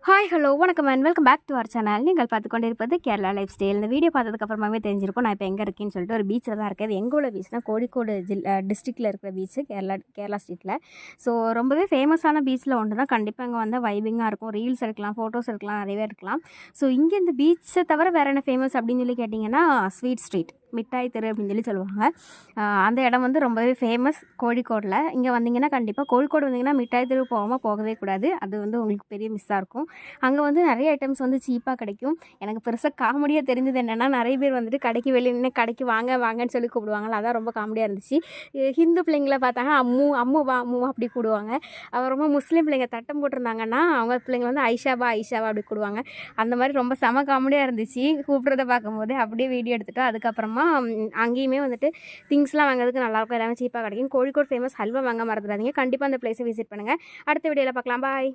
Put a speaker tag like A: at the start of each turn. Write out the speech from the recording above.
A: Hi hello வணக்கம் and welcome back to our channel. நீங்கள் பார்த்து கொண்டு இருப்பது கேரளா லைஃப் ஸ்டைல். இந்த வீடியோ பார்த்ததுக்கப்புறமாவே தெரிஞ்சிருக்கும் நான் இப்போ எங்கே இருக்கேன்னு சொல்லிட்டு. ஒரு பீச்சில் தான் இருக்குது. எங்கே உள்ள பீச்னா கோழிக்கோடு டிஸ்ட்ரிக்டில் இருக்கிற பீச்சு, கேரளா ஸ்டேட்டில். ஸோ ரொம்பவே ஃபேமஸான பீச்சில் ஒன்று தான். கண்டிப்பாக அங்கே வந்து வைபிங்காக இருக்கும். ரீல்ஸ் எடுக்கலாம், ஃபோட்டோஸ் எடுக்கலாம், நிறையவே எடுக்கலாம். ஸோ இங்கே இந்த பீச்சை தவிர வேறு என்ன ஃபேமஸ் அப்படின்னு சொல்லி கேட்டிங்கன்னா ஸ்வீட் ஸ்ட்ரீட், மிட்டாய் தெரு அப்படின்னு சொல்லி சொல்லுவாங்க. அந்த இடம் வந்து ரொம்பவே ஃபேமஸ் கோழிக்கோடில். இங்கே வந்தீங்கன்னா கண்டிப்பாக கோழிக்கோடு வந்தீங்கன்னா மிட்டாய் தெரு போகவே கூடாது. அது வந்து உங்களுக்கு பெரிய மிஸ்ஸாக இருக்கும். அங்கே வந்து நிறைய ஐட்டம்ஸ் வந்து சீப்பாக கிடைக்கும். எனக்கு பெருசாக காமெடியாக தெரிஞ்சது என்னென்னா, நிறைய பேர் வந்துட்டு கடைக்கு வெளியே நின்று கடைக்கு வாங்கன்னு சொல்லி கூப்பிடுவாங்கள்ல, அதான் ரொம்ப காமெடியாக இருந்துச்சு. ஹிந்து பிள்ளைங்களை பார்த்தாங்க அம்மு வா அப்படி கூடுவாங்க. அப்புறமா முஸ்லீம் பிள்ளைங்க தட்டம் போட்டிருந்தாங்கன்னா அவங்க பிள்ளைங்க வந்து ஐஷாவா அப்படி கூடுவாங்க. அந்த மாதிரி ரொம்ப செம காமெடியாக இருந்துச்சு கூப்பிட்றத பார்க்கும்போது. அப்படியே வீடியோ எடுத்துட்டோம். அதுக்கப்புறமா அங்கேயுமே வந்துட்டு திங்ஸ்லாம் வாங்குறதுக்கு நல்லாயிருக்கும், எல்லாமே சீப்பாக கிடைக்கும். கோழிக்கோடு ஃபேமஸ் ஹல்வா வாங்க மறந்துடாதீங்க. கண்டிப்பாக அந்த பிளேஸை விசிட் பண்ணுங்கள். அடுத்த வீடியோவில் பார்க்கலாம். பாய்.